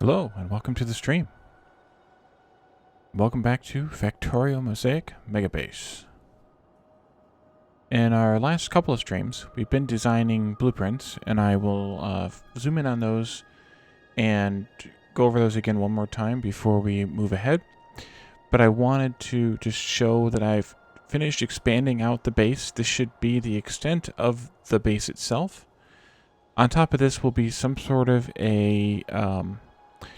Hello, and welcome to the stream. Welcome back to Factorio Mosaic Megabase. In our last couple of streams, we've been designing blueprints, and I will zoom in on those and go over those again one more time before we move ahead. But I wanted to just show that I've finished expanding out the base. This should be the extent of the base itself. On top of this will be some sort of a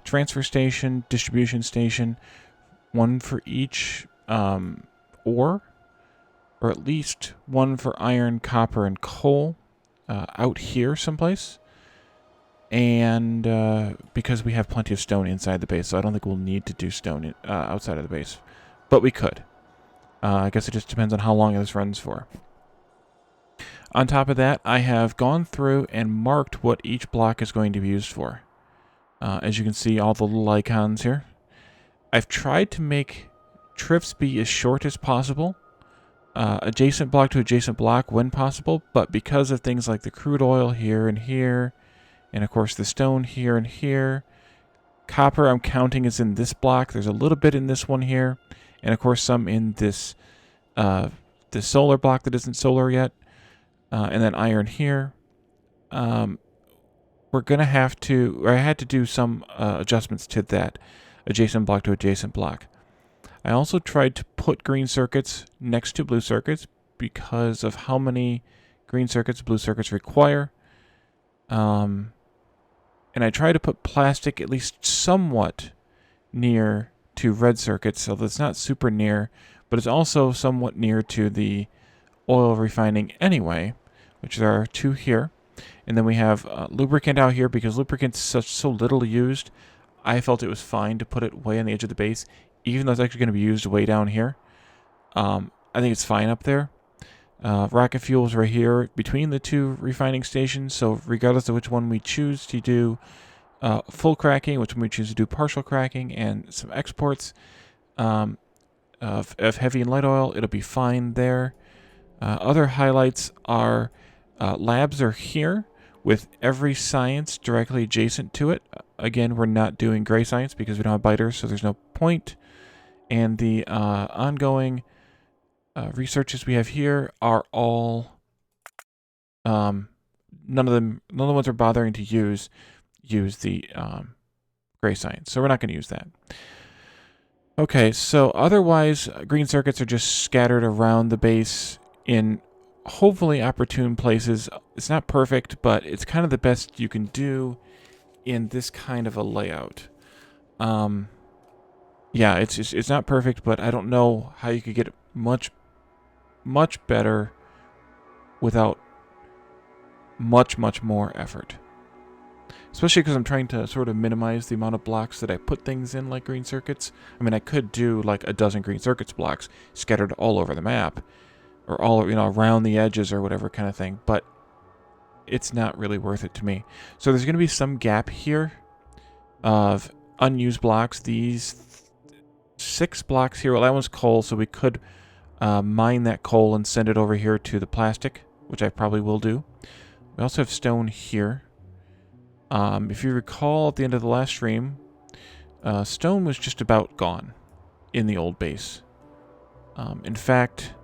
transfer station, distribution station, one for each ore, or at least one for iron, copper, and coal out here someplace. And because we have plenty of stone inside the base, so I don't think we'll need to do stone outside of the base. But we could. I guess it just depends on how long this runs for. On top of that, I have gone through and marked what each block is going to be used for. As you can see, all the little icons here. I've tried to make trips be as short as possible, adjacent block to adjacent block when possible, but because of things like the crude oil here and here, and of course the stone here and here, copper I'm counting is in this block, there's a little bit in this one here, and of course some in this solar block that isn't solar yet, and then iron here. We're going to have to, or I had to do some adjustments to that adjacent block to adjacent block. I also tried to put green circuits next to blue circuits because of how many green circuits blue circuits require. And I tried to put plastic at least somewhat near to red circuits, so that it's not super near, but it's also somewhat near to the oil refining anyway, which there are two here. And then we have lubricant out here because lubricant's so little used. I felt it was fine to put it way on the edge of the base, even though it's actually going to be used way down here. I think it's fine up there. Rocket fuel's right here between the two refining stations, so regardless of which one we choose to do full cracking, which one we choose to do partial cracking, and some exports of heavy and light oil, it'll be fine there. Other highlights are labs are here with every science directly adjacent to it. Again, we're not doing gray science because we don't have biters, so there's no point. And the ongoing researches we have here are all none of the ones we're bothering to use the gray science, so we're not going to use that. Okay, so otherwise, green circuits are just scattered around the base in hopefully opportune places. It's not perfect, but it's kind of the best you can do in this kind of a layout. Yeah, it's not perfect, but I don't know how you could get it much better without much more effort. Especially because I'm trying to sort of minimize the amount of blocks that I put things in, like green circuits. I mean, I could do like a dozen green circuits blocks scattered all over the map, or all, around the edges or whatever kind of thing, but it's not really worth it to me. So there's going to be some gap here of unused blocks. These 6 blocks here, well, that one's coal, so we could mine that coal and send it over here to the plastic, which I probably will do. We also have stone here. If you recall, at the end of the last stream, stone was just about gone in the old base. In fact,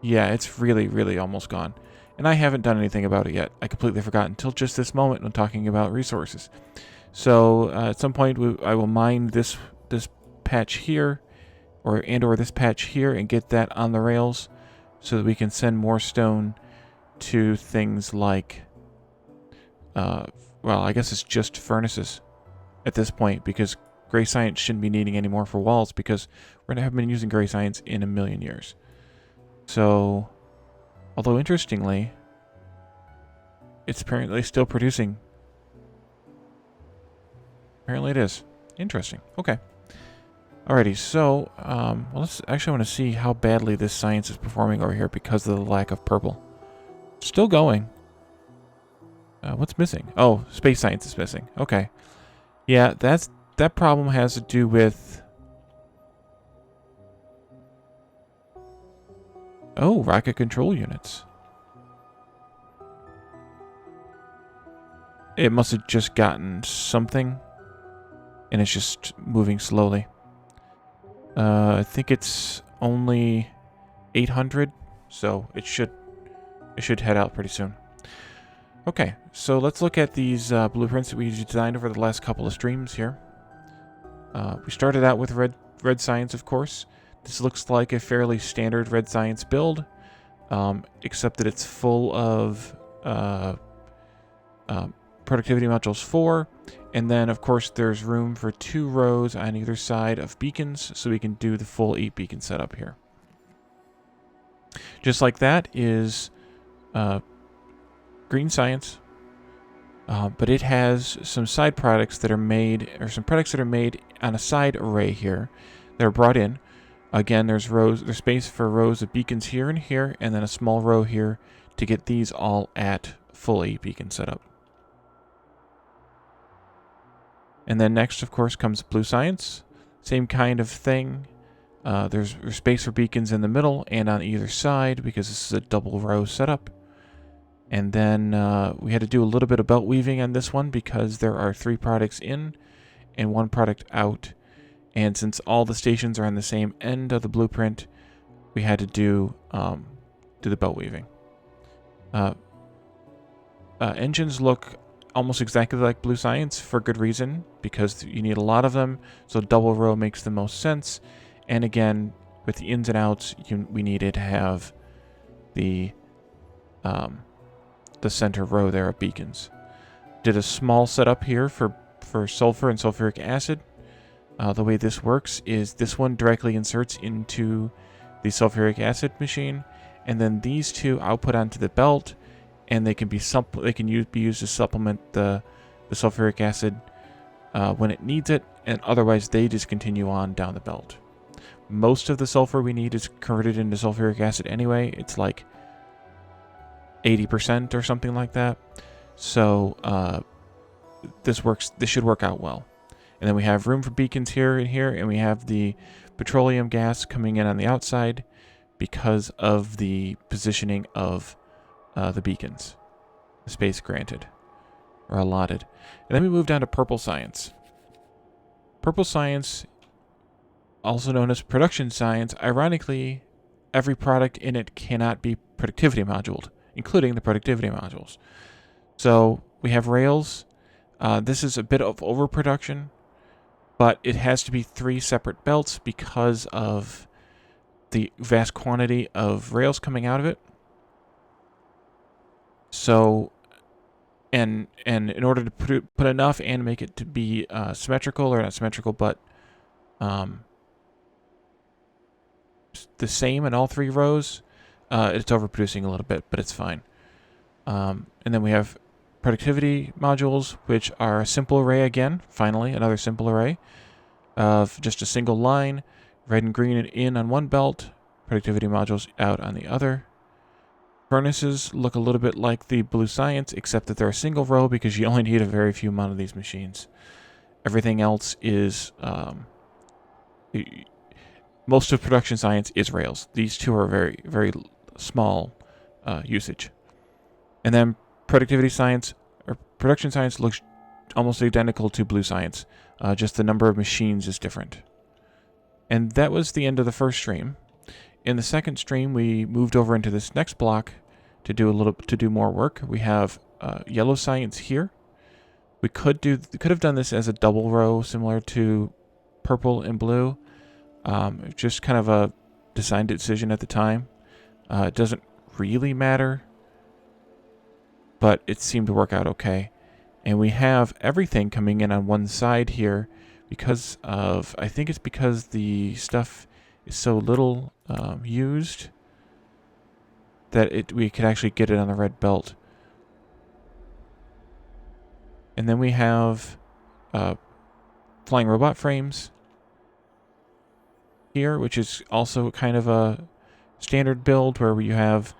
yeah, it's really almost gone. And I haven't done anything about it yet. I completely forgot until just this moment when talking about resources. So at some point I will mine this patch here, or this patch here, and get that on the rails so that we can send more stone to things like, well, I guess it's just furnaces at this point, because gray science shouldn't be needing any more for walls, because we're going to have been using gray science in a million years. So, although interestingly, it's apparently still producing. Apparently it is. Interesting. Okay. Alrighty, so, well, let's actually want to see how badly this science is performing over here because of the lack of purple. Still going. What's missing? Oh, space science is missing. Okay. Yeah, that problem has to do with... Oh, rocket control units. It must have just gotten something, and it's just moving slowly. I think it's only 800, so it should head out pretty soon. Okay, so let's look at these blueprints that we designed over the last couple of streams here. We started out with red science, of course. This looks like a fairly standard red science build, except that it's full of productivity modules 4, and then of course there's room for 2 rows on either side of beacons, so we can do the full 8 beacon setup here. Just like that is green science, but it has some side products that are made, or some products that are made on a side array here that are brought in. Again, there's space for rows of beacons here and here, and then a small row here to get these all at full 8 beacon setup. And then next, of course, comes blue science. Same kind of thing. There's space for beacons in the middle and on either side because this is a double row setup. And then we had to do a little bit of belt weaving on this one because there are 3 products in and 1 product out. And since all the stations are on the same end of the blueprint, we had to do the belt weaving. Engines look almost exactly like blue science for good reason, because you need a lot of them, so double row makes the most sense. And again, with the ins and outs, we needed to have the center row there of beacons. Did a small setup here for sulfur and sulfuric acid. The way this works is this one directly inserts into the sulfuric acid machine, and then these 2 output onto the belt, and they can be used to supplement the sulfuric acid when it needs it, and otherwise they just continue on down the belt. Most of the sulfur we need is converted into sulfuric acid anyway. It's like 80% or something like that. So this should work out well. And then we have room for beacons here and here, and we have the petroleum gas coming in on the outside because of the positioning of the beacons, the space granted or allotted. And then we move down to purple science. Purple science, also known as production science, ironically, every product in it cannot be productivity moduled, including the productivity modules. So we have rails. This is a bit of overproduction, but it has to be 3 separate belts because of the vast quantity of rails coming out of it. So, and in order to put enough and make it to be symmetrical, or not symmetrical, but the same in all 3 rows, it's overproducing a little bit, but it's fine. And then we have productivity modules, which are a simple array again. Finally, another simple array of just a single line, red and green in on one belt, productivity modules out on the other. Furnaces look a little bit like the blue science, except that they're a single row because you only need a very few amount of these machines. Everything else is most of production science is rails. These 2 are very, very small usage. And then productivity science, or production science, looks almost identical to blue science. Just the number of machines is different. And that was the end of the first stream. In the second stream, we moved over into this next block to do more work. We have yellow science here. We could have done this as a double row, similar to purple and blue. Just kind of a design decision at the time. It doesn't really matter, but it seemed to work out okay. And we have everything coming in on one side here because of, I think it's because the stuff is so little used that we could actually get it on the red belt. And then we have flying robot frames here, which is also kind of a standard build where you have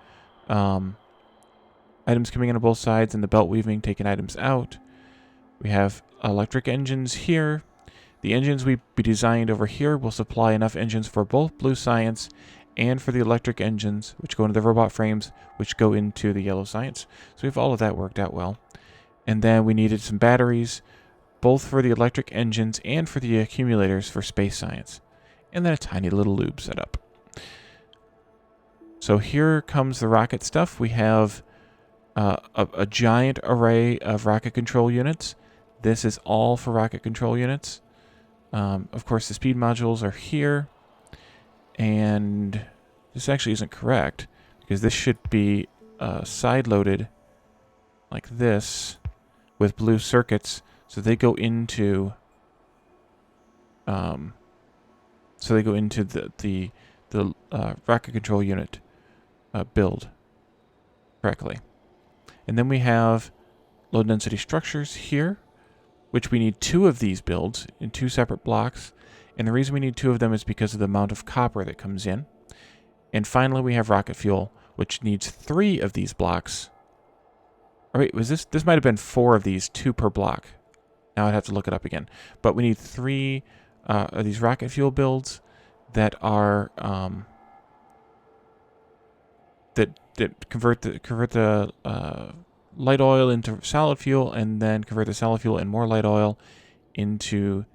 items coming in on both sides and the belt weaving taking items out. We have electric engines here. The engines we designed over here will supply enough engines for both blue science and for the electric engines, which go into the robot frames, which go into the yellow science. So we have all of that worked out well. And then we needed some batteries, both for the electric engines and for the accumulators for space science. And then a tiny little lube setup. So here comes the rocket stuff. We have a giant array of rocket control units. This is all for rocket control units. Of course, the speed modules are here. And this actually isn't correct, because this should be side-loaded like this with blue circuits. So they go into the rocket control unit build correctly. And then we have low density structures here, which we need 2 of these builds in 2 separate blocks. And the reason we need 2 of them is because of the amount of copper that comes in. And finally, we have rocket fuel, which needs 3 of these blocks. Or wait, was this might have been 4 of these, 2 per block. Now I'd have to look it up again. But we need 3 of these rocket fuel builds that are that convert the light oil into solid fuel, and then convert the solid fuel and more light oil into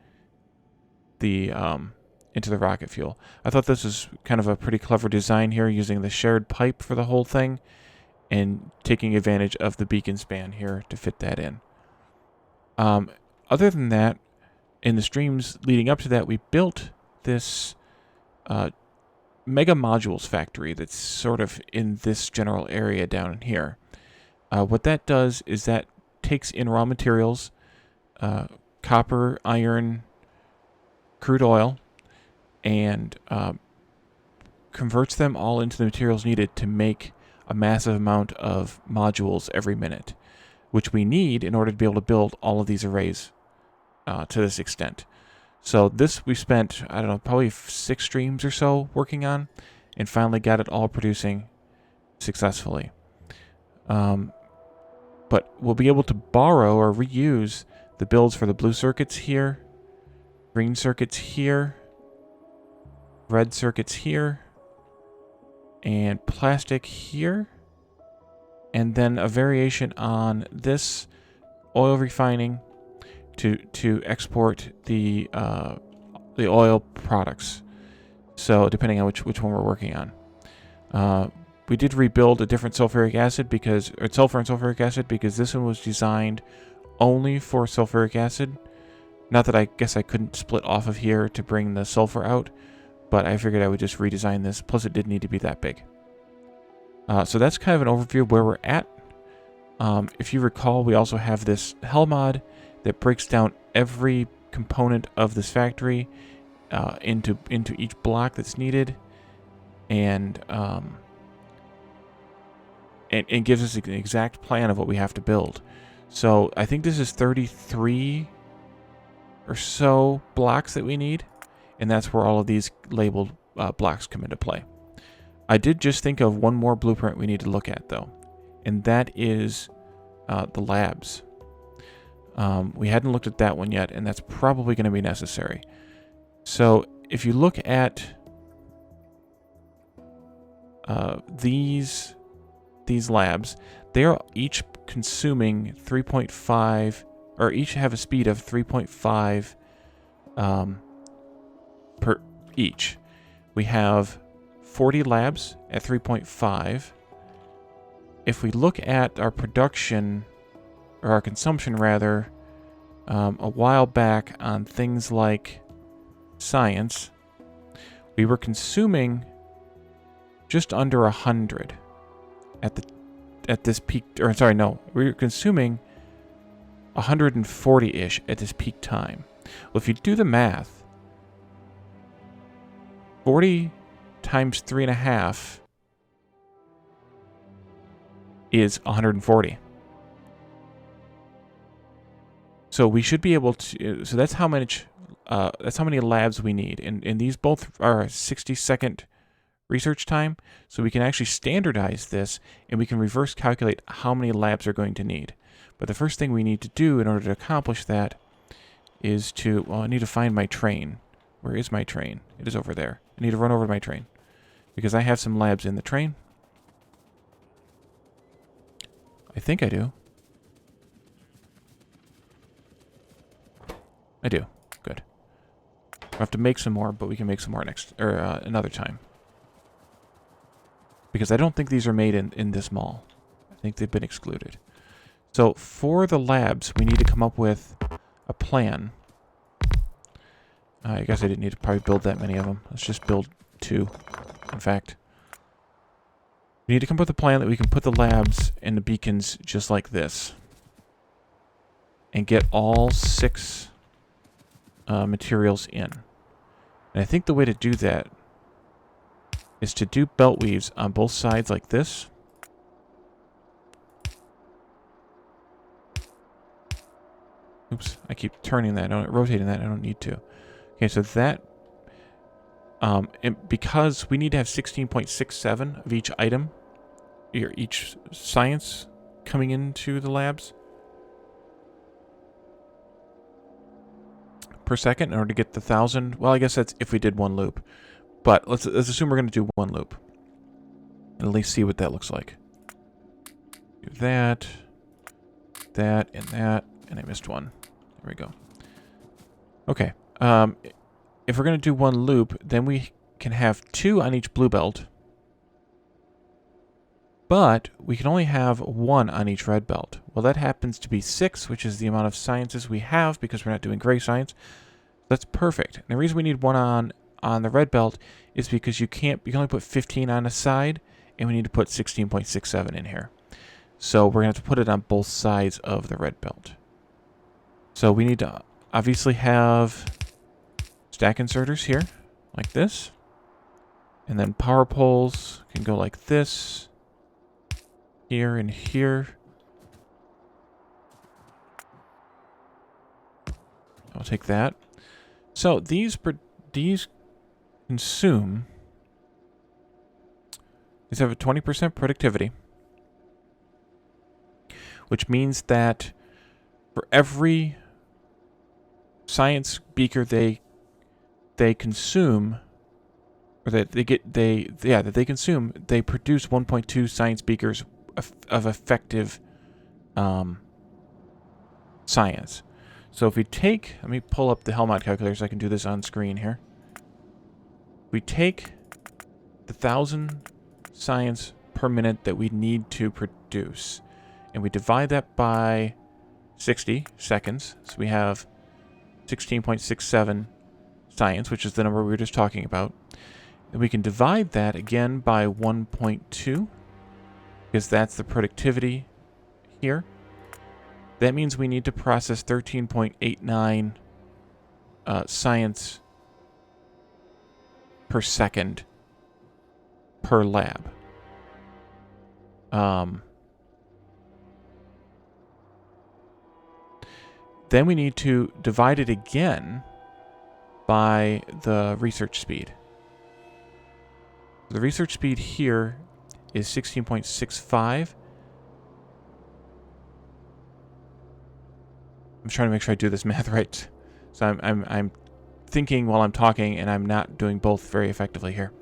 the rocket fuel. I thought this was kind of a pretty clever design here, using the shared pipe for the whole thing and taking advantage of the beacon span here to fit that in. Other than that, in the streams leading up to that, we built this Mega Modules factory that's sort of in this general area down here. What that does is that takes in raw materials, copper, iron, crude oil, and converts them all into the materials needed to make a massive amount of modules every minute, which we need in order to be able to build all of these arrays to this extent. So this we spent, I don't know, probably 6 streams or so working on, and finally got it all producing successfully. But we'll be able to borrow or reuse the builds for the blue circuits here, green circuits here, red circuits here, and plastic here, and then a variation on this oil refining to export the oil products. So depending on which one we're working on. We did rebuild a different sulfur and sulfuric acid, because this one was designed only for sulfuric acid. Not that I guess I couldn't split off of here to bring the sulfur out, but I figured I would just redesign this. Plus, it did need to be that big. So that's kind of an overview of where we're at. If you recall, we also have this hell mod that breaks down every component of this factory into each block that's needed, and gives us an exact plan of what we have to build. So I think this is 33 or so blocks that we need, and that's where all of these labeled blocks come into play. I did just think of one more blueprint we need to look at, though, and that is the labs. We hadn't looked at that one yet, and that's probably going to be necessary. So if you look at these labs, they are each consuming 3.5, or each have a speed of 3.5 per each. We have 40 labs at 3.5. If we look at our production, or our consumption rather, a while back on things like science, we were consuming just under 100 at this peak, or sorry, no, we were consuming 140-ish at this peak time. Well, if you do the math, 40 times 3.5 is 140. So we should be able to. So that's how much. That's how many labs we need, and these both are 60-second research time. So we can actually standardize this, and we can reverse calculate how many labs are going to need. But the first thing we need to do in order to accomplish that is to. Well, I need to find my train. Where is my train? It is over there. I need to run over to my train, because I have some labs in the train. I think I do. I do. Good. We'll have to make some more, but we can make some more next, or another time. Because I don't think these are made in this mall. I think they've been excluded. So for the labs, we need to come up with a plan. I guess I didn't need to probably build that many of them. Let's just build 2, in fact. We need to come up with a plan that we can put the labs and the beacons just like this. And get all 6 materials in. And I think the way to do that is to do belt weaves on both sides like this. Oops, I keep turning that, rotating that, I don't need to. Okay, so that, because we need to have 16.67 of each item, or each science coming into the labs per second in order to get the 1,000. Well, I guess that's if we did 1 loop. But let's assume we're going to do 1 loop. And at least see what that looks like. Do that, and I missed one. There we go. Okay. If we're going to do 1 loop, then we can have 2 on each blue belt. But we can only have 1 on each red belt. Well, that happens to be 6, which is the amount of sciences we have because we're not doing gray science. That's perfect. And the reason we need 1 on the red belt is because you can only put 15 on a side, and we need to put 16.67 in here. So we're going to have to put it on both sides of the red belt. So we need to obviously have stack inserters here, like this. And then power poles can go like this, here and here. I'll take that. So these consume, these have a 20% productivity, which means that for every science beaker they consume, or that they consume, they produce 1.2 science beakers of effective science. So if we take, let me pull up the Helmut calculator so I can do this on screen here. We take the 1,000 science per minute that we need to produce, and we divide that by 60 seconds. So we have 16.67 science, which is the number we were just talking about. And we can divide that again by 1.2, because that's the productivity here. That means we need to process 13.89 science per second per lab. Then we need to divide it again by the research speed. The research speed here is 16.65. I'm trying to make sure I do this math right. So I'm thinking while I'm talking, and I'm not doing both very effectively here.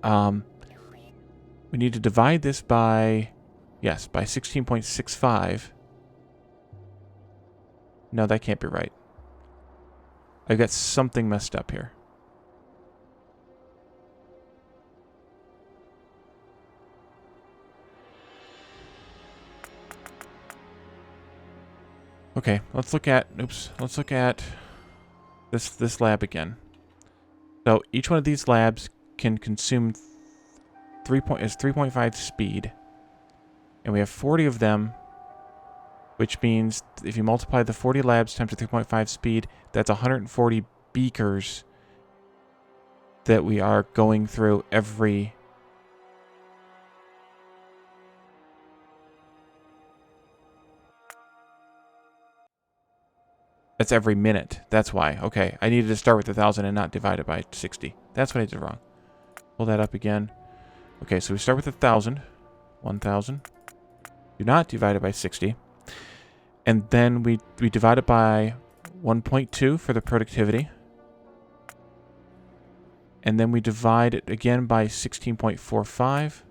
We need to divide this by, yes, by 16.65. No, that can't be right. I've got something messed up here. Okay, let's look at, let's look at this lab again. So each one of these labs can consume 3.5 speed. And we have 40 of them, which means if you multiply the 40 labs times the 3.5 speed, that's 140 beakers that we are going through every... That's every minute. That's why. Okay, I needed to start with 1,000 and not divide it by 60. That's what I did wrong. Pull that up again. Okay, so we start with 1,000. 1,000. Do not divide it by 60. And then we divide it by 1.2 for the productivity. And then we divide it again by 16.45.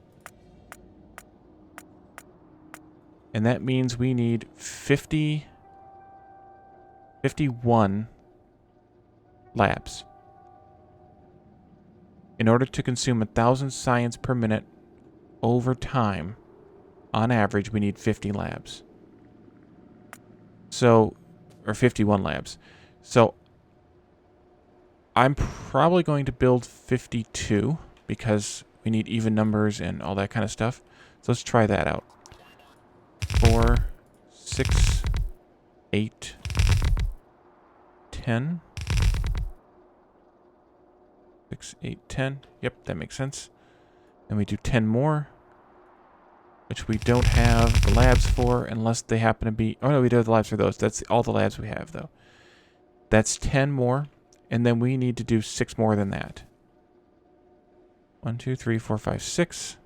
And that means we need 51 labs. In order to consume 1,000 science per minute over time, on average, we need 50 labs. So, or 51 labs. So, I'm probably going to build 52 because we need even numbers and all that kind of stuff. So let's try that out. 4, 6, 8, 10. 6, 8, 10. Yep, that makes sense. Then we do 10 more, which we don't have the labs for unless they happen to be... Oh, no, we do have the labs for those. That's all the labs we have, though. That's 10 more, and then we need to do 6 more than that. 1, 2, 3, 4, 5, 6.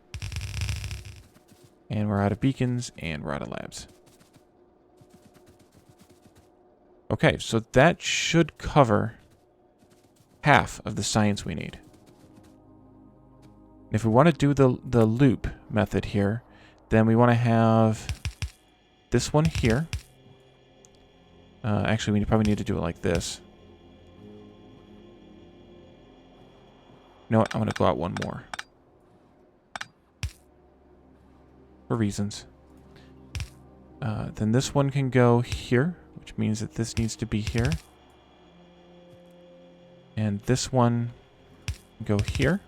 And we're out of beacons, and we're out of labs. Okay, so that should cover half of the science we need. If we want to do the loop method here, then we want to have this one here. Actually, we probably need to do it like this. You know what? I'm going to go out one more. For reasons. Then this one can go here, which means that this needs to be here. And this one can go here.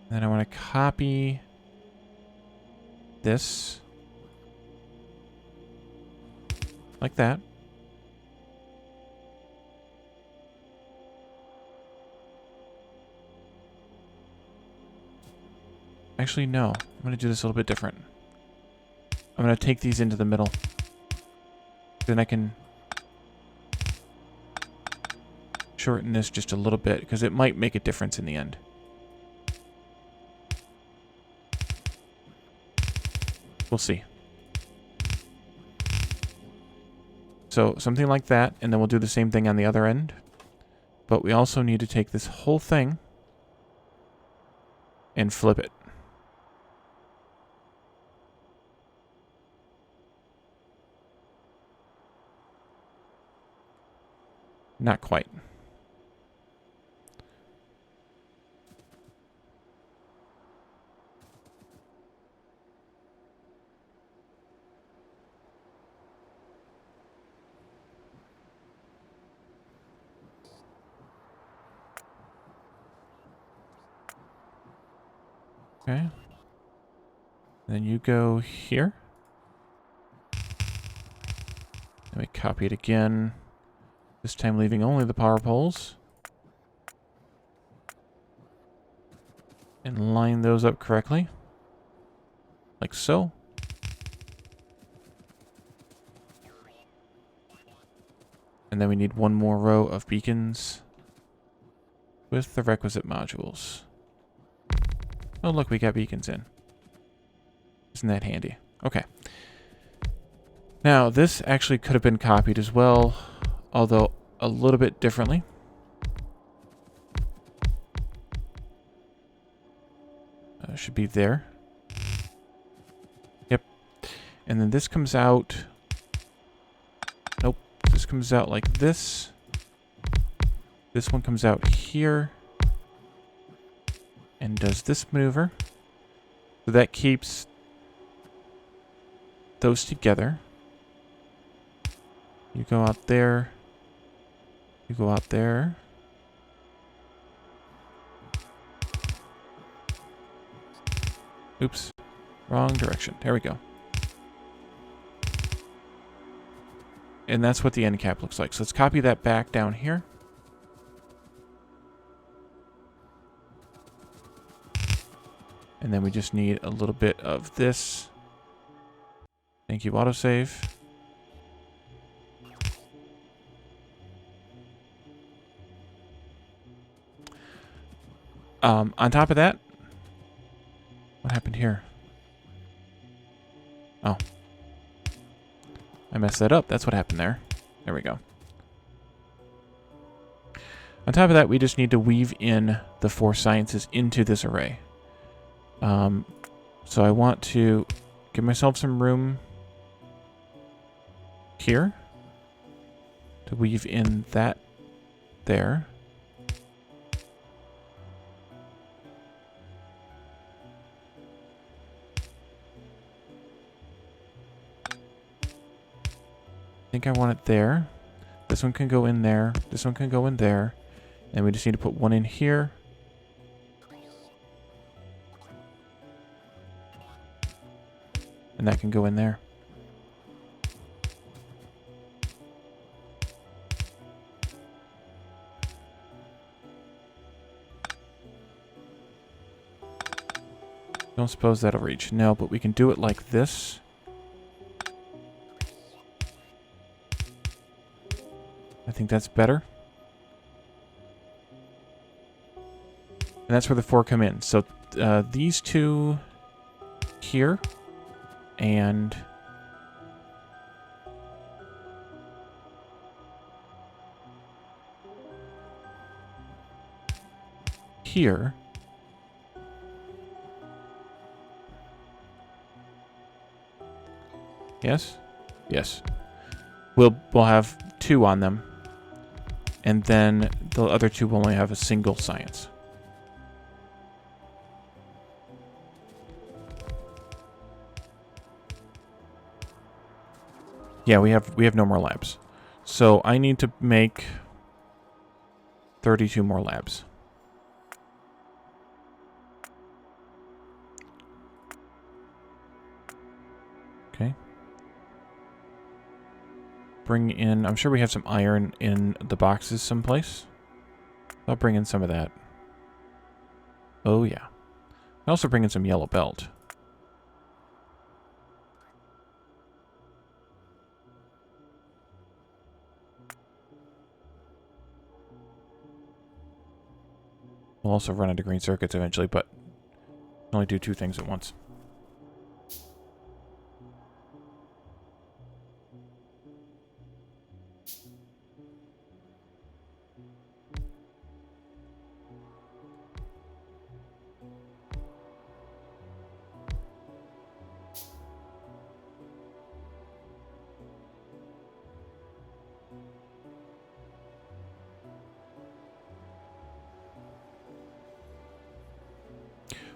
Then I want to copy this like that. Actually, no. I'm going to do this a little bit different. I'm going to take these into the middle. Then I can shorten this just a little bit because it might make a difference in the end. We'll see. So something like that, and then we'll do the same thing on the other end. But we also need to take this whole thing and flip it. Not quite. Okay. Then you go here. Let me copy it again. This time leaving only the power poles. And line those up correctly. Like so. And then we need one more row of beacons with the requisite modules. Oh, look, we got beacons in. Isn't that handy? Okay. Now, this actually could have been copied as well, although a little bit differently. Should be there. Yep. And then this comes out... Nope. This comes out like this. This one comes out here. And does this maneuver. So that keeps those together. You go out there. You go out there. Oops. Wrong direction. There we go. And that's what the end cap looks like. So let's copy that back down here. And then we just need a little bit of this. Thank you, autosave. On top of that, what happened here? Oh. I messed that up. That's what happened there. There we go. On top of that, we just need to weave in the 4 sciences into this array. So I want to give myself some room here to weave in that there. I think I want it there. This one can go in there. This one can go in there. And we just need to put one in here. And that can go in there. Don't suppose that'll reach. No, but we can do it like this. I think that's better. And that's where the 4 come in. So these two here and here. Yes? Yes. We'll have 2 on them. And then the other 2 will only have a single science. Yeah, we have no more labs. So I need to make 32 more labs. Okay. Bring in, I'm sure we have some iron in the boxes someplace. I'll bring in some of that. Oh yeah. I'll also bring in some yellow belt. We'll also run into green circuits eventually, but only do 2 things at once.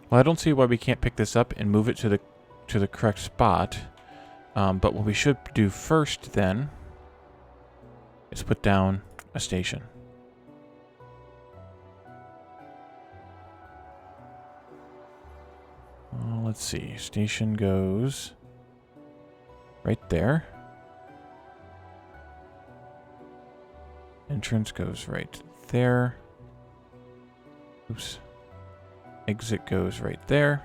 Well, I don't see why we can't pick this up and move it to the correct spot. But what we should do first then is put down a station. Let's see. Station goes right there. Entrance goes right there. Oops. Exit goes right there.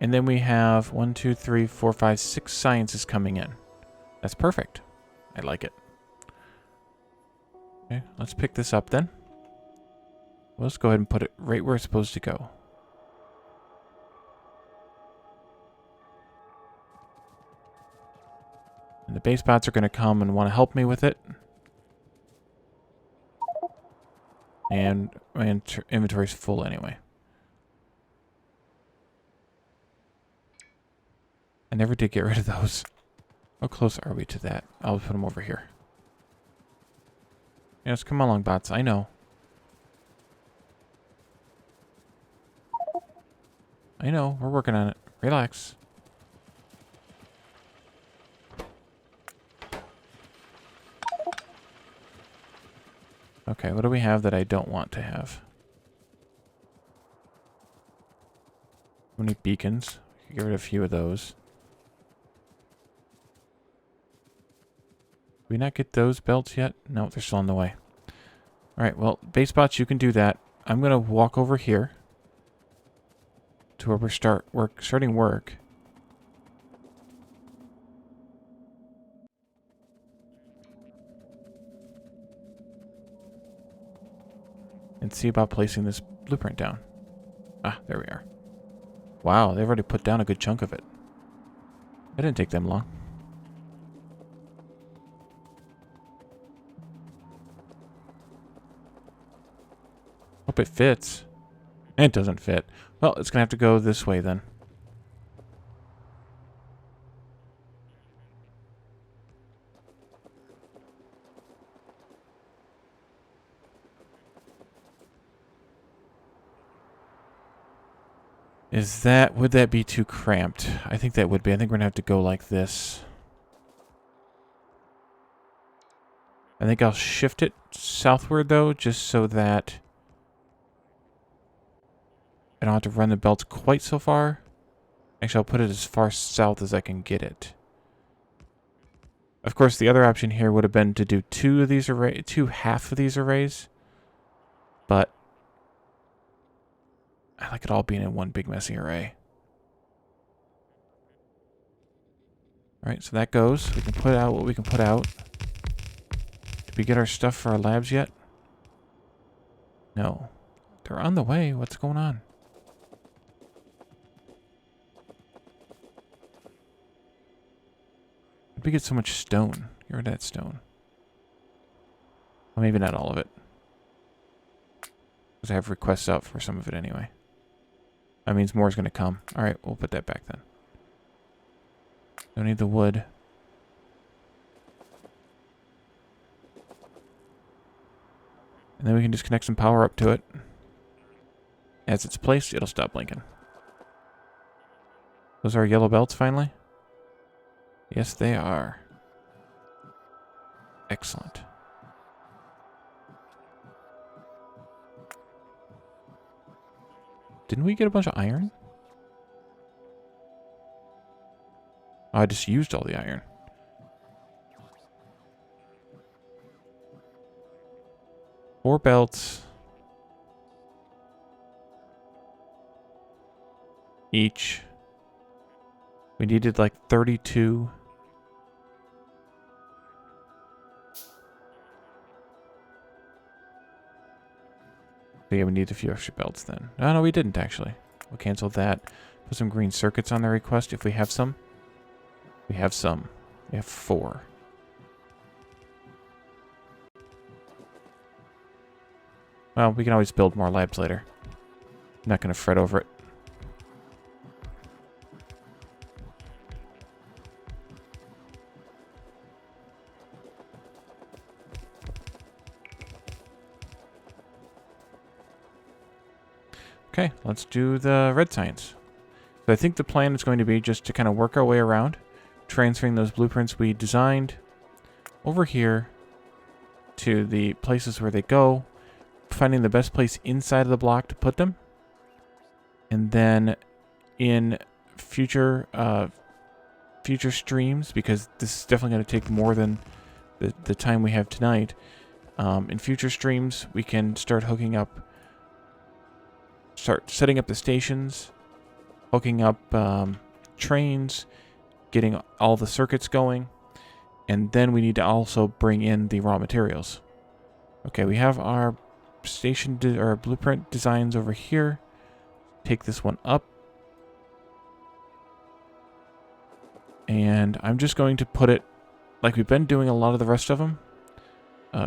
And then we have 1, 2, 3, 4, 5, 6 sciences coming in. That's perfect. I like it. Okay, let's pick this up then. Let's go ahead and put it right where it's supposed to go. And the base bots are going to come and want to help me with it. And my inventory's full anyway. I never did get rid of those. How close are we to that? I'll put them over here. Yes, come along, bots. I know. I know. We're working on it. Relax. Okay, what do we have that I don't want to have? How many beacons? Get rid of a few of those. Did we not get those belts yet? No, they're still on the way. Alright, well, base bots, you can do that. I'm going to walk over here to where we're starting work. And see about placing this blueprint down. Ah, there we are. Wow, they've already put down a good chunk of it. That didn't take them long. Hope it fits. It doesn't fit. Well, it's going to have to go this way then. would that be too cramped? I think that would be. I think we're going to have to go like this. I think I'll shift it southward, though, just so that I don't have to run the belts quite so far. Actually, I'll put it as far south as I can get it. Of course, the other option here would have been to do two half of these arrays. But I like it all being in one big messy array. Alright, so that goes. We can put out what we can put out. Did we get our stuff for our labs yet? No. They're on the way. What's going on? Did we get so much stone? Get rid of that stone. Well, maybe not all of it. Because I have requests out for some of it anyway. That means more is going to come. Alright, we'll put that back then. Don't need the wood. And then we can just connect some power up to it. As it's placed, it'll stop blinking. Those are our yellow belts finally? Yes, they are. Excellent. Didn't we get a bunch of iron? Oh, I just used all the iron. Four belts. Each. We needed like 32. So yeah, we need a few extra belts then. Oh, no, we didn't actually. We'll cancel that. Put some green circuits on the request if we have some. We have some. We have 4. Well, we can always build more labs later. I'm not going to fret over it. Okay, let's do the red science. So I think the plan is going to be just to kind of work our way around, transferring those blueprints we designed over here to the places where they go, finding the best place inside of the block to put them, and then in future streams, because this is definitely going to take more than the time we have tonight, in future streams we can start setting up the stations, hooking up trains, getting all the circuits going, and then we need to also bring in the raw materials. Okay, we have our our blueprint designs over here. Take this one up, and I'm just going to put it like we've been doing a lot of the rest of them,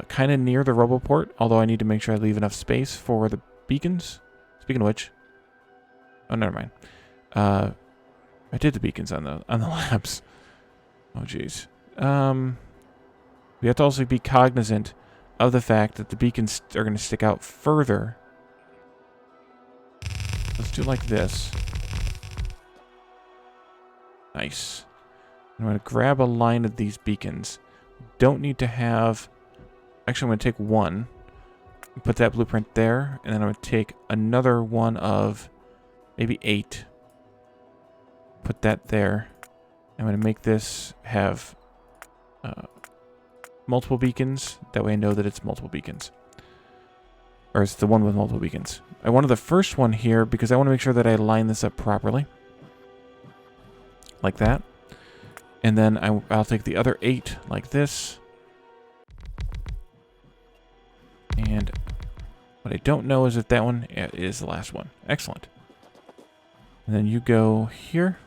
kind of near the roboport, although I need to make sure I leave enough space for the beacons. Speaking of which, oh, never mind. I did the beacons on the labs. Oh, jeez. We have to also be cognizant of the fact that the beacons are going to stick out further. Let's do it like this. Nice. I'm going to grab a line of these beacons. Don't need to have... Actually, I'm going to take one. Put that blueprint there. And then I'm going to take another one of maybe 8. Put that there. I'm going to make this have multiple beacons. That way I know that it's multiple beacons. Or it's the one with multiple beacons. I wanted the first one here because I want to make sure that I line this up properly. Like that. And then I'll take the other 8 like this. And what I don't know is if that one is the last one. Excellent. And then you go here.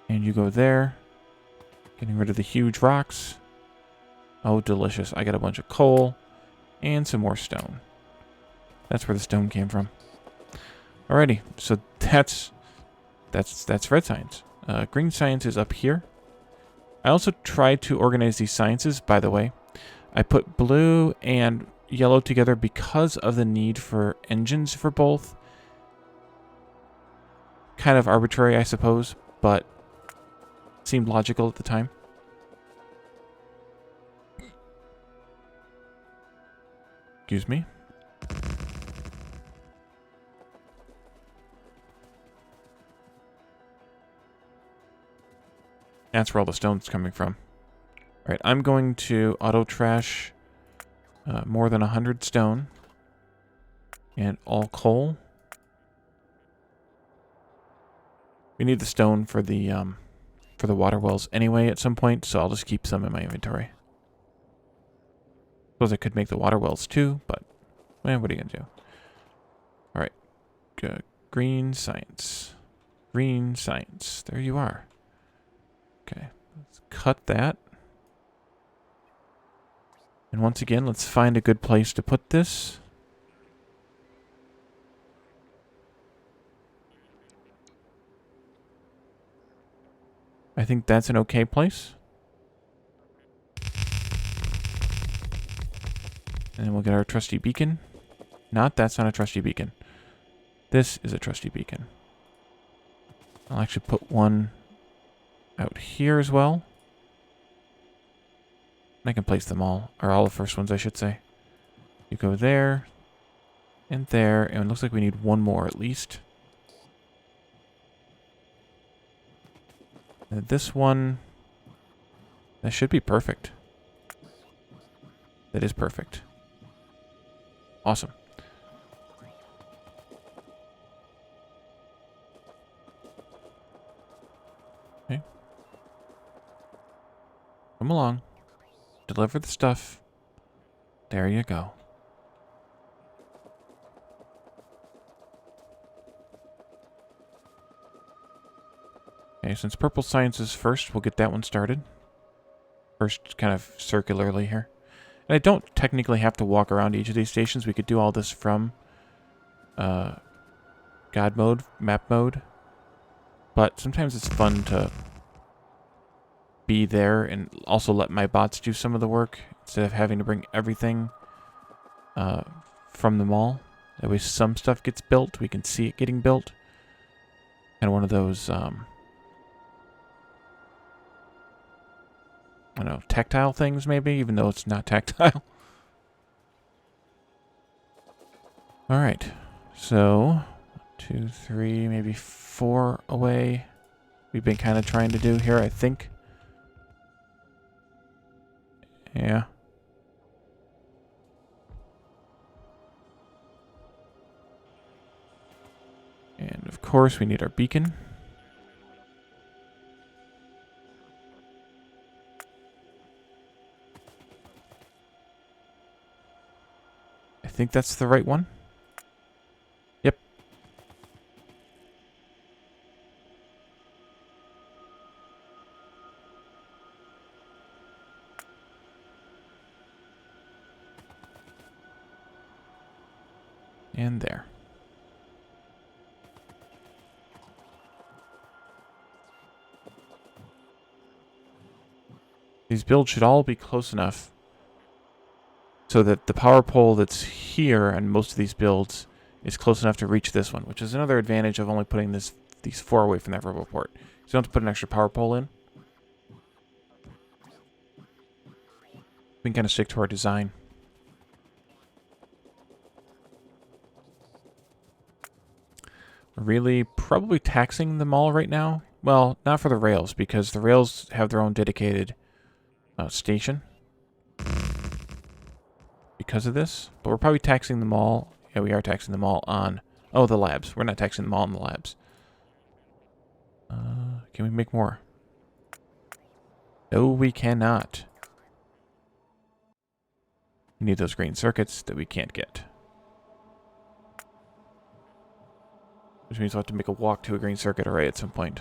And you go there. Getting rid of the huge rocks. Oh, delicious. I got a bunch of coal and some more stone. That's where the stone came from. Alrighty, so that's red science. Green science is up here. I also tried to organize these sciences, by the way. I put blue and yellow together because of the need for engines for both. kind of arbitrary, I suppose, but seemed logical at the time. Excuse me. That's where all the stone's coming from. All right, I'm going to auto trash more than 100 stone and all coal. We need the stone for the water wells anyway at some point, so I'll just keep some in my inventory. Suppose I could make the water wells too, but what are you gonna do? All right, green science, green science. There you are. Okay, let's cut that. And once again, let's find a good place to put this. I think that's an okay place. And then we'll get our trusty beacon. That's not a trusty beacon. This is a trusty beacon. I'll actually put one out here as well. I can place them all, or all the first ones, I should say. You go there, and it looks like we need one more at least. And this one, that should be perfect. That is perfect. Awesome. Okay. Come along. Deliver the stuff. There you go. Okay, since purple science is first, we'll get that one started. First, kind of circularly here. And I don't technically have to walk around each of these stations. We could do all this from God mode, map mode. But sometimes it's fun to be there and also let my bots do some of the work instead of having to bring everything from the mall. That way some stuff gets built. We can see it getting built. Kind of one of those, I don't know, tactile things maybe, even though it's not tactile. All right, so 2, 3, maybe 4 away. We've been kind of trying to do here, I think. Yeah. And of course we need our beacon. I think that's the right one. Yep. And there. These builds should all be close enough so that the power pole that's here on most of these builds is close enough to reach this one, which is another advantage of only putting these 4 away from that vertical port. So you don't have to put an extra power pole in. We can kind of stick to our design. We're really probably taxing them all right now. Well, not for the rails, because the rails have their own dedicated station because of this, but we're probably taxing them all. Yeah, we are taxing them all on the labs. We're not taxing them all on the labs. Can we make more? No, we cannot. We need those green circuits that we can't get, which means we'll have to make a walk to a green circuit array at some point,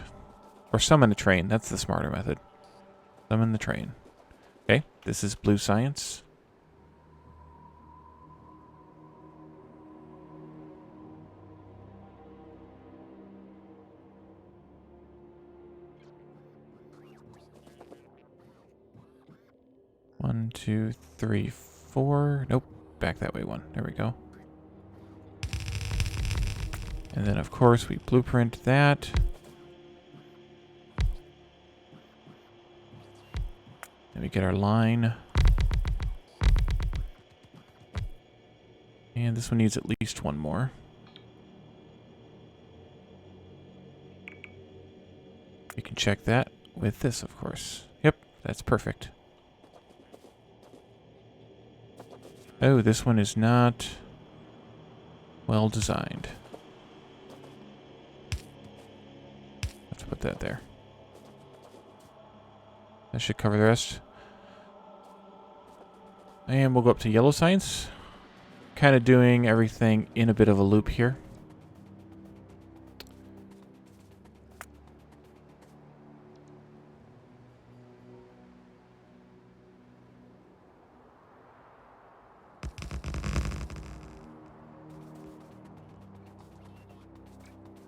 or summon a train. That's the smarter method. Summon the train. Okay, this is blue science. One, 2, 3, 4. Nope, back that way one. There we go. And then, of course, we blueprint that. Then we get our line. And this one needs at least one more. We can check that with this, of course. Yep, that's perfect. Oh, this one is not well designed. Let's put that there. That should cover the rest. And we'll go up to yellow science. Kind of doing everything in a bit of a loop here.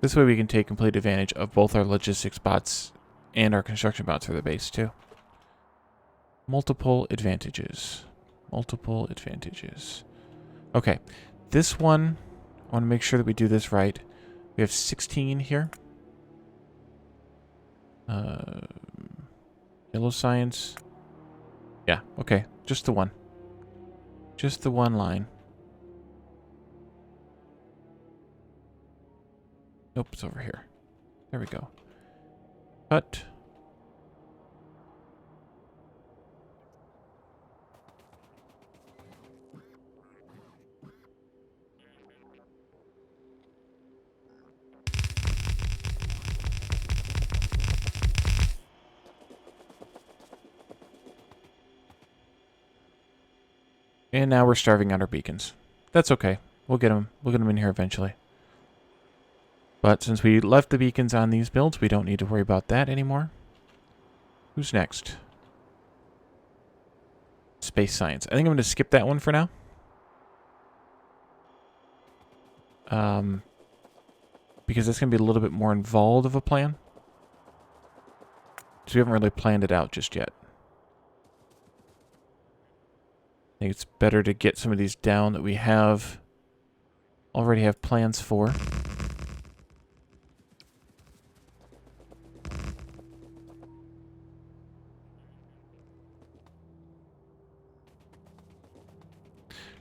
This way we can take complete advantage of both our logistics bots and our construction bots for the base too. Multiple advantages. Multiple advantages. Okay, this one, I want to make sure that we do this right. We have 16 here. Yellow science. Yeah, okay, just the one. Just the one line. Nope, it's over here. There we go. Cut. And now we're starving out our beacons. That's okay. We'll get them. We'll get them in here eventually. But since we left the beacons on these builds, we don't need to worry about that anymore. Who's next? Space science. I think I'm going to skip that one for now. Because it's going to be a little bit more involved of a plan. So we haven't really planned it out just yet. I think it's better to get some of these down that we already have plans for.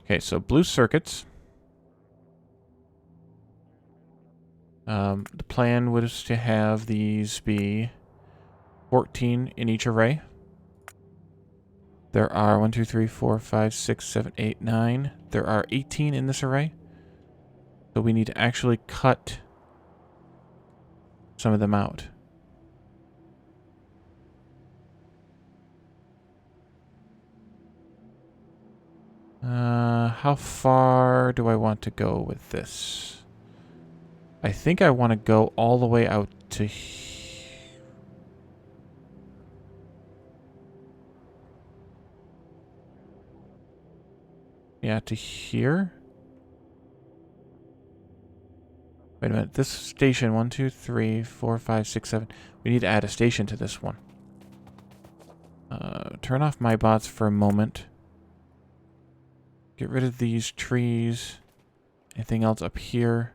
Okay, so blue circuits. The plan was to have these be 14 in each array. There are 1, 2, 3, 4, 5, 6, 7, 8, 9. There are 18 in this array. So we need to actually cut some of them out. How far do I want to go with this? I think I want to go all the way out to to here. Wait a minute. This station, 1, 2, 3, 4, 5, 6, 7. We need to add a station to this one. Turn off my bots for a moment. Get rid of these trees. Anything else up here?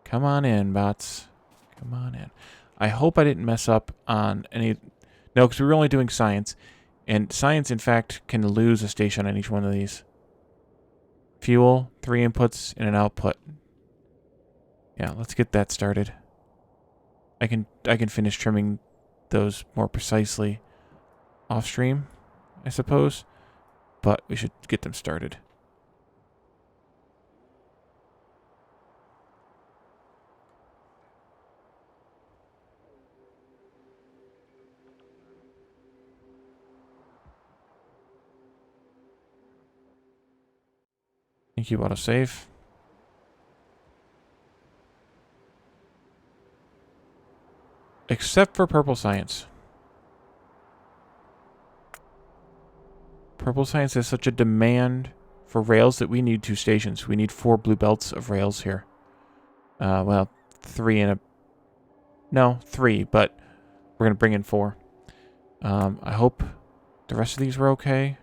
Come on in, bots. Come on in. I hope I didn't mess up on any... No, because we were only doing science. And science, in fact, can lose a station on each one of these. Fuel, 3 inputs, and an output. Yeah, let's get that started. I can finish trimming those more precisely off stream, I suppose. But we should get them started. Thank you, autosave. Except for purple science. Purple science has such a demand for rails that we need 2 stations. We need 4 blue belts of rails here. Well, 3 and a... No, 3, but we're going to bring in 4. I hope the rest of these were okay.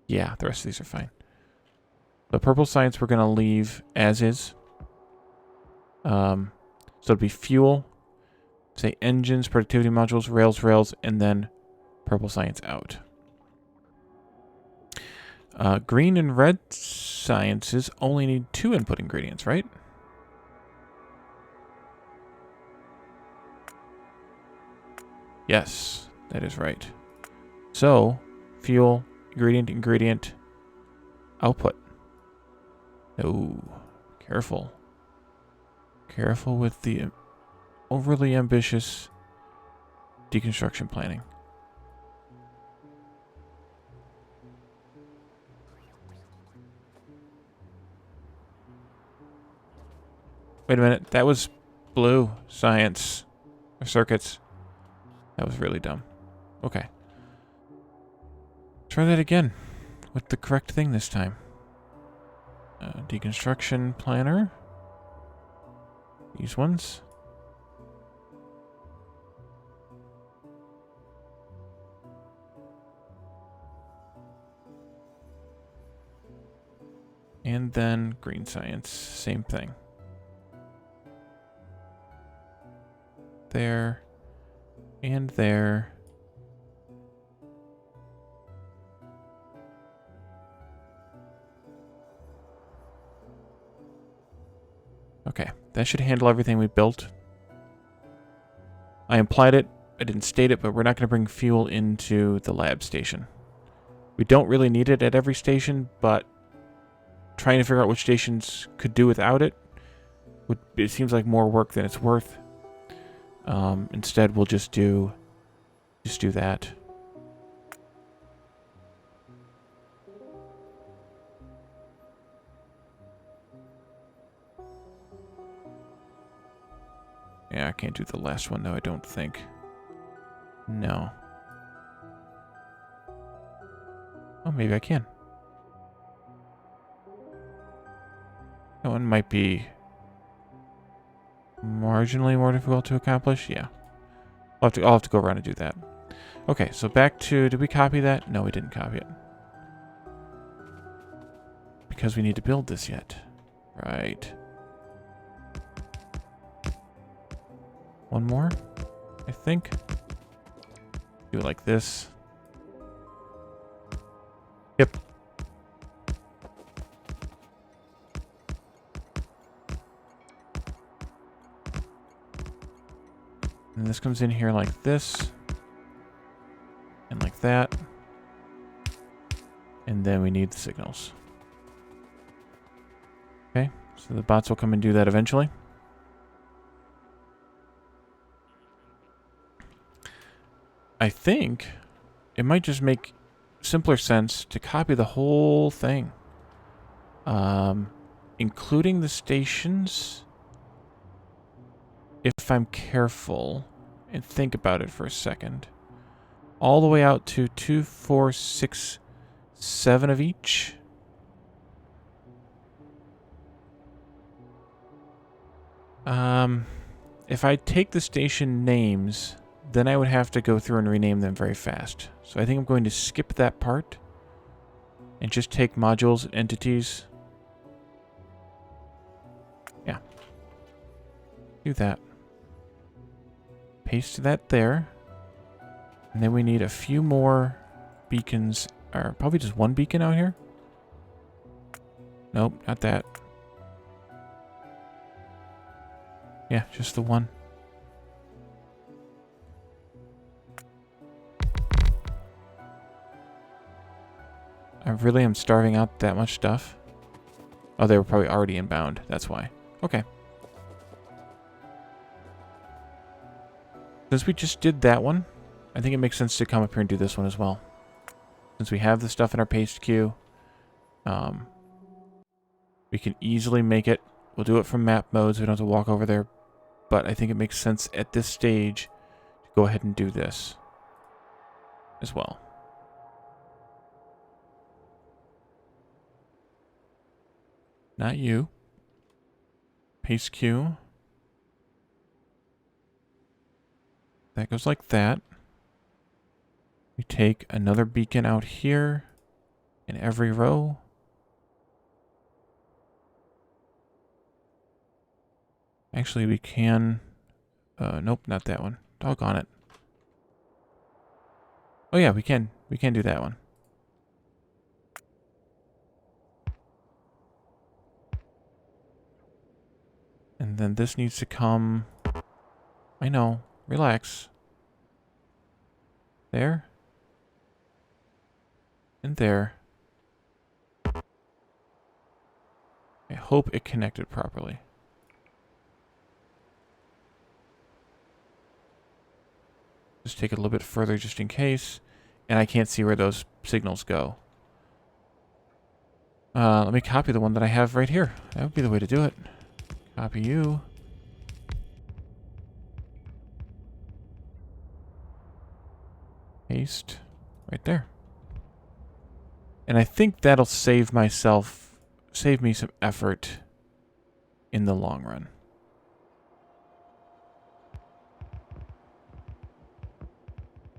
Yeah, the rest of these are fine. The purple science we're going to leave as is. So it'd be fuel, say engines, productivity modules, rails, and then purple science out. Green and red sciences only need 2 input ingredients, right? Yes, that is right. So, fuel, ingredient, output. No, careful. Careful with the overly ambitious deconstruction planning. Wait a minute, that was blue science or circuits. That was really dumb. Okay. Try that again with the correct thing this time. Deconstruction planner. These ones. And then green science, same thing. There. And there. Okay, that should handle everything we built. I implied it, I didn't state it, but we're not going to bring fuel into the lab station. We don't really need it at every station, but trying to figure out which stations could do without it, it seems like more work than it's worth. Instead, we'll just do that. Yeah, I can't do the last one, though, I don't think. No. Oh, maybe I can. That one might be marginally more difficult to accomplish. Yeah. I'll have to go around and do that. Okay, so back to... Did we copy that? No, we didn't copy it. Because we need to build this yet. Right. One more, I think. Do it like this. Yep. And this comes in here like this. And like that. And then we need the signals. Okay, so the bots will come and do that eventually. I think it might just make simpler sense to copy the whole thing. Including the stations. If I'm careful and think about it for a second. All the way out to 2, 4, 6, 7 of each. If I take the station names, then I would have to go through and rename them very fast. So I think I'm going to skip that part and just take modules, entities. Yeah. Do that. Paste that there. And then we need a few more beacons, or probably just one beacon out here. Nope, not that. Yeah, just the one. I really am starving out that much stuff. Oh, they were probably already inbound. That's why. Okay. Since we just did that one, I think it makes sense to come up here and do this one as well. Since we have the stuff in our paste queue, we can easily make it. We'll do it from map modes. We don't have to walk over there. But I think it makes sense at this stage to go ahead and do this as well. Not you. Paste queue. That goes like that. We take another beacon out here in every row. Actually, we can... nope, not that one. Doggone it. Oh yeah, we can. We can do that one. And then this needs to come... I know. Relax. There. And there. I hope it connected properly. Just take it a little bit further just in case. And I can't see where those signals go. Let me copy the one that I have right here. That would be the way to do it. Copy you. Paste. Right there. And I think that'll save me some effort in the long run.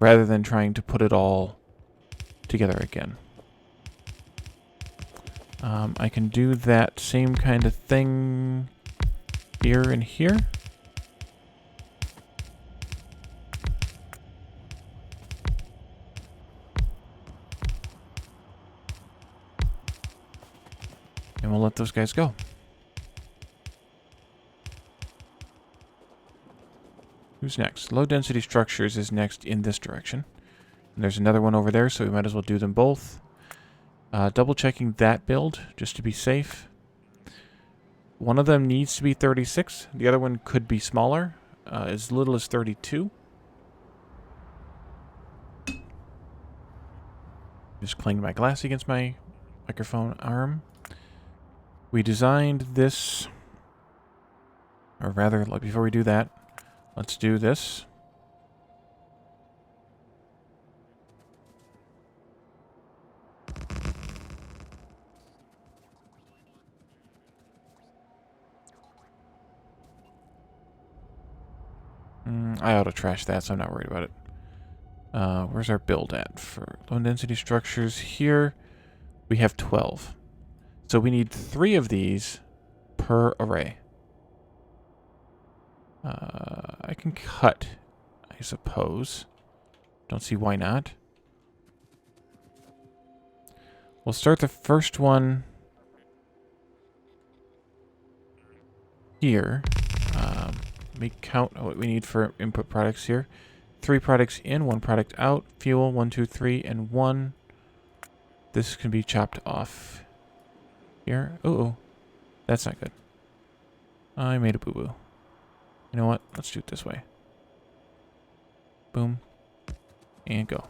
Rather than trying to put it all together again. I can do that same kind of thing here and here. And we'll let those guys go. Who's next? Low density structures is next in this direction. And there's another one over there, so we might as well do them both. Double checking that build, just to be safe. One of them needs to be 36. The other one could be smaller, as little as 32. Just clanged my glass against my microphone arm. We designed this, or rather, before we do that, let's do this. I ought to trash that, so I'm not worried about it. Where's our build at? For low density structures here, we have 12. So we need 3 of these per array. I can cut, I suppose. Don't see why not. We'll start the first one here. Let me count what we need for input products here. 3 products in, 1 product out. Fuel, 1, 2, 3, and 1. This can be chopped off here. Uh-oh. That's not good. I made a boo-boo. You know what? Let's do it this way. Boom. And go.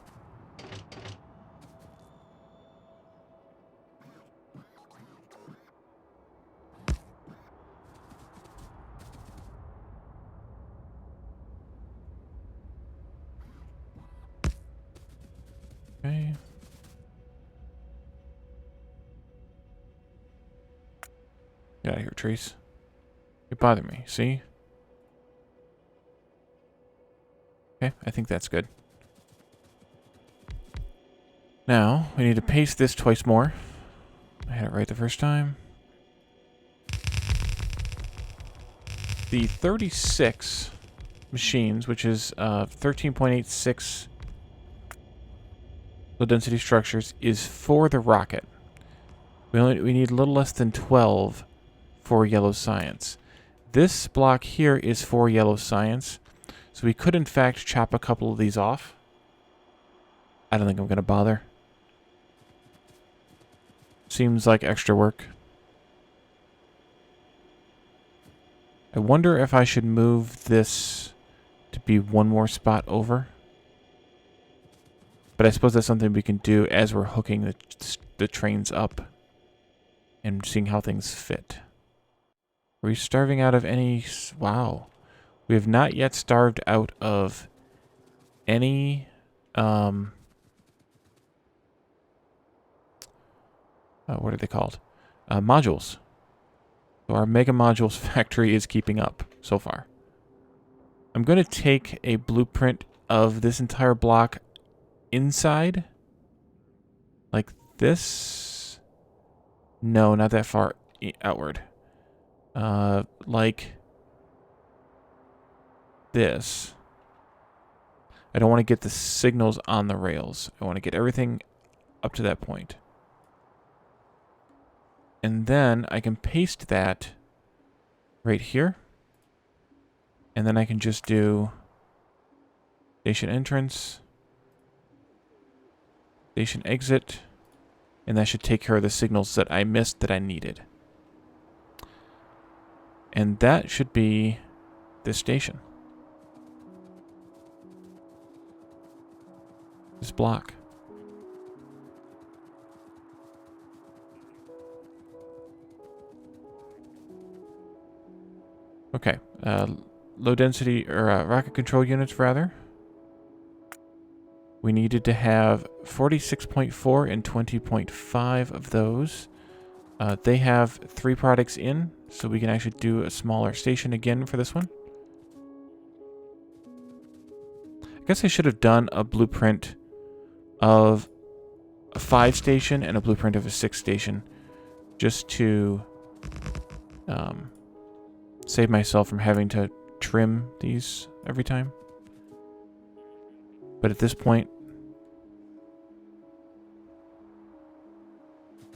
Okay. Get out of here, trees. You bother me, see? Okay, I think that's good. Now, we need to paste this twice more. I had it right the first time. The 36 machines, which is 13.86 low density structures, is for the rocket. We need a little less than 12 for yellow science. This block here is for yellow science, so we could in fact chop a couple of these off. I don't think I'm going to bother. Seems like extra work. I wonder if I should move this to be one more spot over. But I suppose that's something we can do as we're hooking the trains up and seeing how things fit. Are we starving out of any... Wow. We have not yet starved out of any... what are they called? Modules. So our Mega Modules factory is keeping up so far. I'm going to take a blueprint of this entire block inside. Like this. No, not that far outward. Like this. I don't want to get the signals on the rails. I want to get everything up to that point. And then I can paste that right here. And then I can just do station entrance, station exit, and that should take care of the signals that I missed that I needed. And that should be this station. This block. Okay, low density, or rocket control units rather. We needed to have 46.4 and 20.5 of those. They have 3 products in, so we can actually do a smaller station again for this one. I guess I should have done a blueprint of a 5 station and a blueprint of a 6 station, just to save myself from having to trim these every time. But at this point,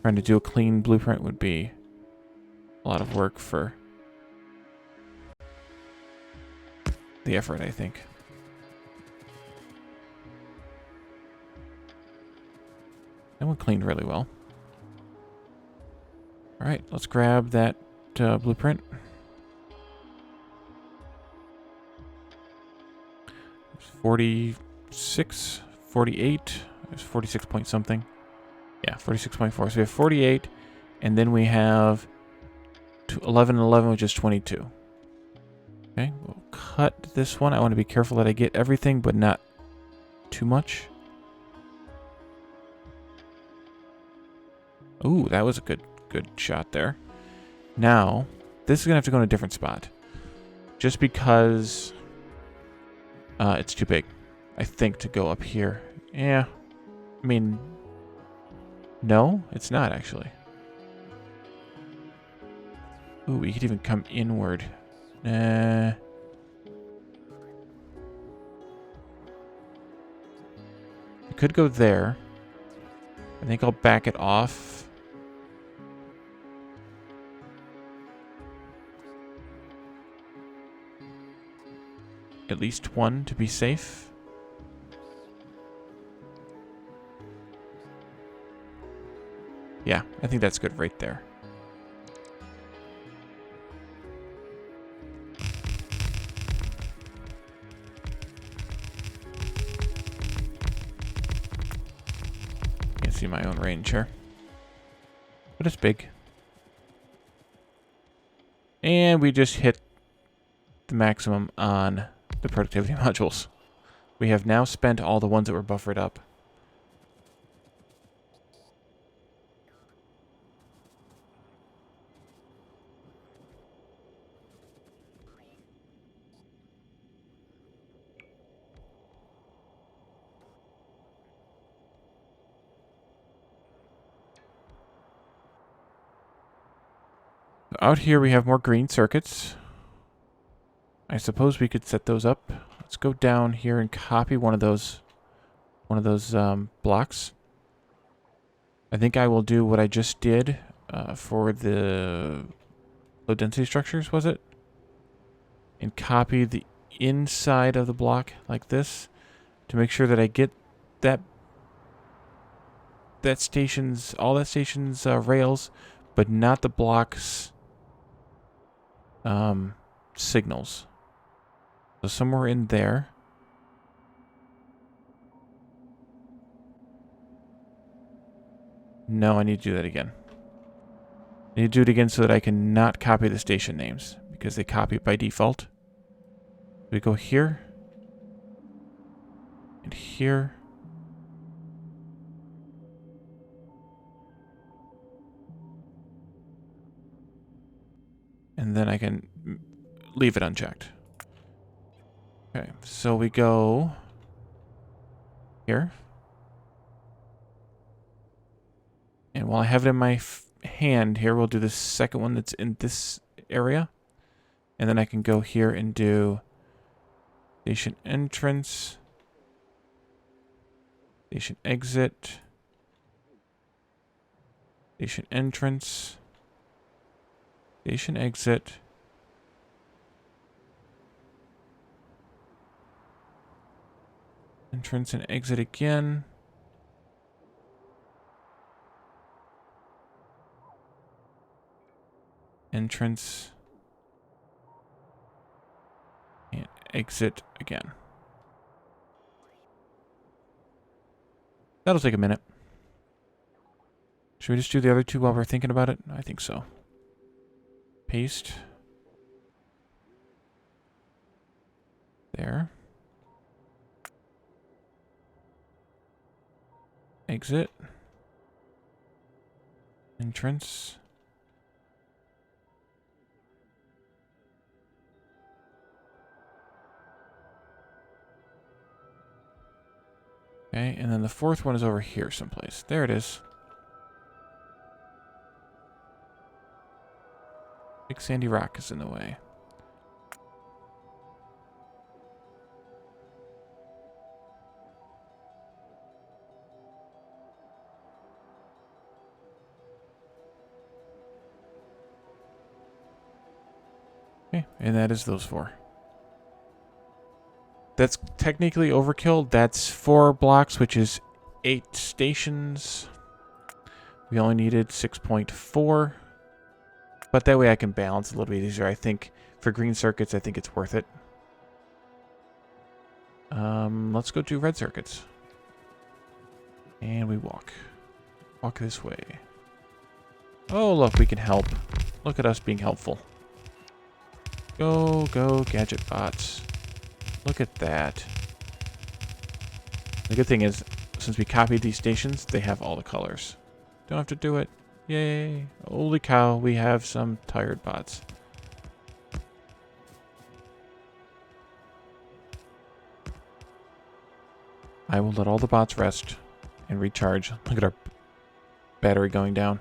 trying to do a clean blueprint would be a lot of work for the effort, I think. That one cleaned really well. Alright, let's grab that blueprint. 46, 48, there's 46 point something. Yeah, 46.4. So we have 48, and then we have 11 and 11, which is 22. Okay, we'll cut this one. I want to be careful that I get everything, but not too much. Ooh, that was a good shot there. Now, this is going to have to go in a different spot. Just because it's too big, I think, to go up here. Yeah, I mean, no, it's not actually. Ooh, we could even come inward. I could go there. I think I'll back it off. At least one to be safe. Yeah, I think that's good right there. Can't see my own range here, but it's big. And we just hit the maximum on the productivity modules. We have now spent all the ones that were buffered up. Out here we have more green circuits. I suppose we could set those up. Let's go down here and copy one of those blocks. I think I will do what I just did for the low density structures, was it? And copy the inside of the block like this to make sure that I get all that station's rails, but not the block's signals. So somewhere in there. No, I need to do that again. I need to do it again so that I can not copy the station names, because they copy it by default. We go here. And here. And then I can leave it unchecked. Okay, so we go here. And while I have it in my hand here, we'll do the second one that's in this area. And then I can go here and do Station entrance. Station exit. Station entrance. Station exit. Entrance and exit again. Entrance. And exit again. That'll take a minute. Should we just do the other two while we're thinking about it? I think so. Paste. There. Exit. Entrance. Okay, and then the fourth one is over here someplace. There it is. Big sandy rock is in the way. Okay, and that is those four. That's technically overkill. That's 4 blocks, which is 8 stations. We only needed 6.4. But that way I can balance a little bit easier. I think for green circuits, I think it's worth it. Let's go do red circuits. And we walk. Walk this way. Oh, look, we can help. Look at us being helpful. Go, go, gadget bots. Look at that. The good thing is, since we copied these stations, they have all the colors. Don't have to do it. Yay. Holy cow, we have some tired bots. I will let all the bots rest and recharge. Look at our battery going down.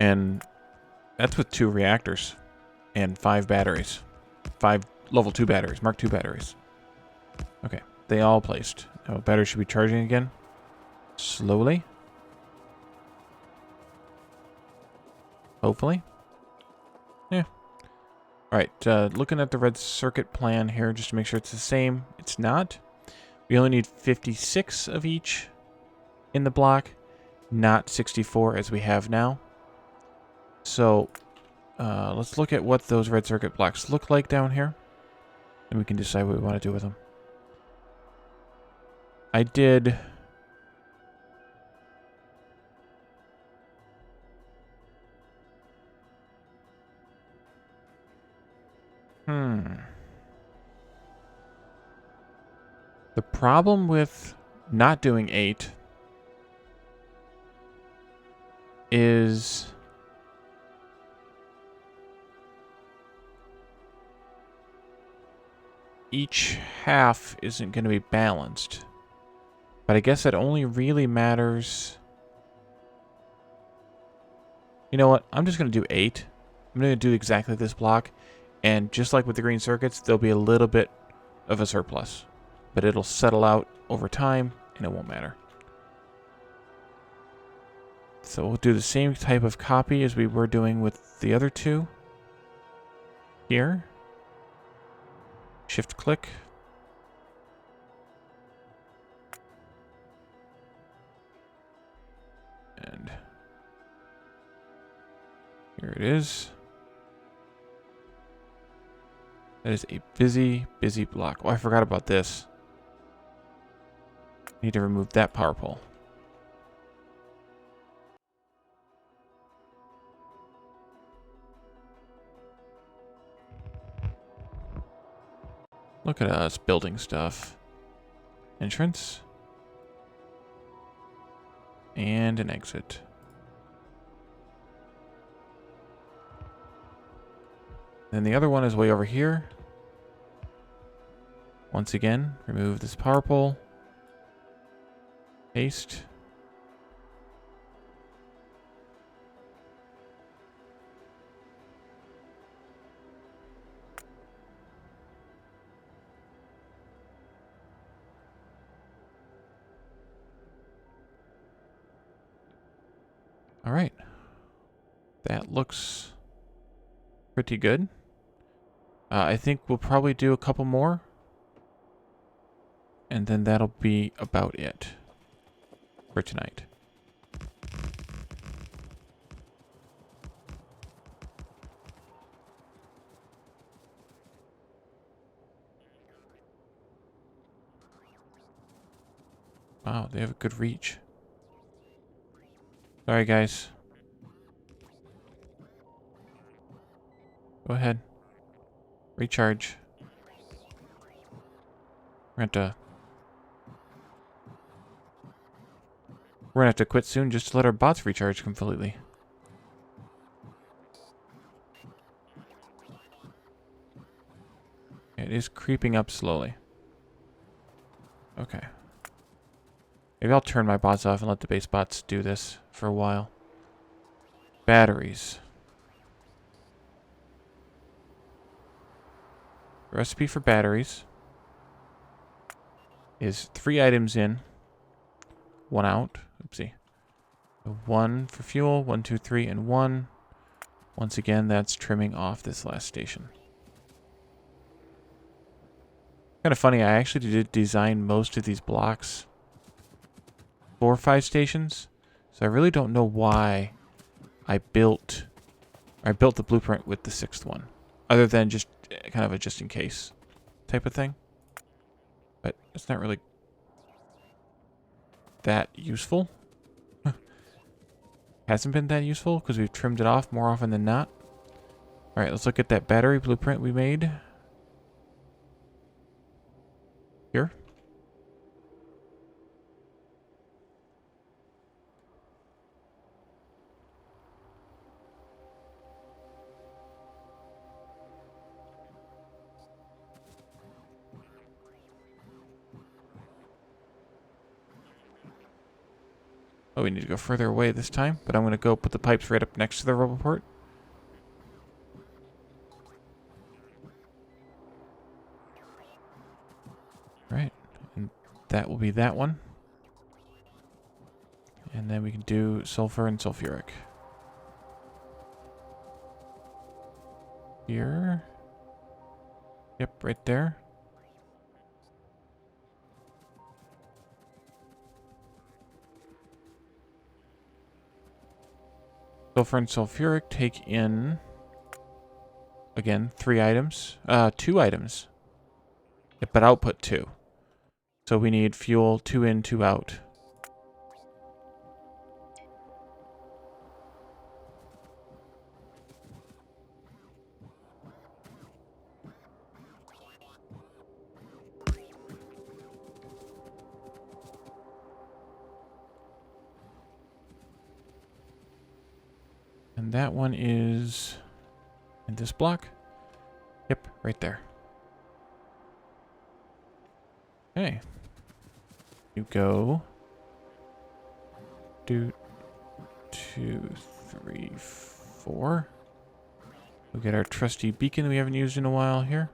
And that's with 2 reactors and 5 batteries. 5 level 2 batteries, Mark II batteries. Okay, they all placed. Now battery should be charging again. Slowly. Hopefully. Yeah. Alright, looking at the red circuit plan here just to make sure it's the same. It's not. We only need 56 of each in the block, not 64 as we have now. So, let's look at what those red circuit blocks look like down here. And we can decide what we want to do with them. I did... The problem with not doing 8 is... each half isn't going to be balanced. But I guess that only really matters... You know what? I'm just going to do 8. I'm going to do exactly this block. And just like with the green circuits, there'll be a little bit of a surplus. But it'll settle out over time, and it won't matter. So we'll do the same type of copy as we were doing with the other 2. Here. Shift click. And here it is. That is a busy, busy block. Oh, I forgot about this. Need to remove that power pole. Look at us building stuff. Entrance. And an exit. Then the other one is way over here. Once again, remove this power pole. Paste. All right. That looks pretty good. I think we'll probably do a couple more. And then that'll be about it for tonight. Wow, they have a good reach. Sorry, guys. Go ahead. Recharge. We're gonna have to quit soon just to let our bots recharge completely. It is creeping up slowly. Okay. Maybe I'll turn my bots off and let the base bots do this for a while. Batteries. Recipe for batteries is 3 items in, 1 out. Oopsie. 1 for fuel, 1, 2, 3, and 1. Once again, that's trimming off this last station. Kind of funny, I actually did design most of these blocks for 5 stations, so I really don't know why I built the blueprint with the 6th one, other than just kind of a just in case type of thing. But it's not really that useful. Hasn't been that useful because we've trimmed it off more often than not. All right, let's look at that battery blueprint we made. Here. Oh, we need to go further away this time, but I'm going to go put the pipes right up next to the roboport. Right, and that will be that one. And then we can do sulfur and sulfuric. Here. Yep, right there. Sulfur and sulfuric take in, again, 3 items. 2 items. Yep, but output 2. So we need fuel 2 in, 2 out. And that one is in this block. Yep, right there. Okay. You go. 2, 3, 4. We'll get our trusty beacon we haven't used in a while here.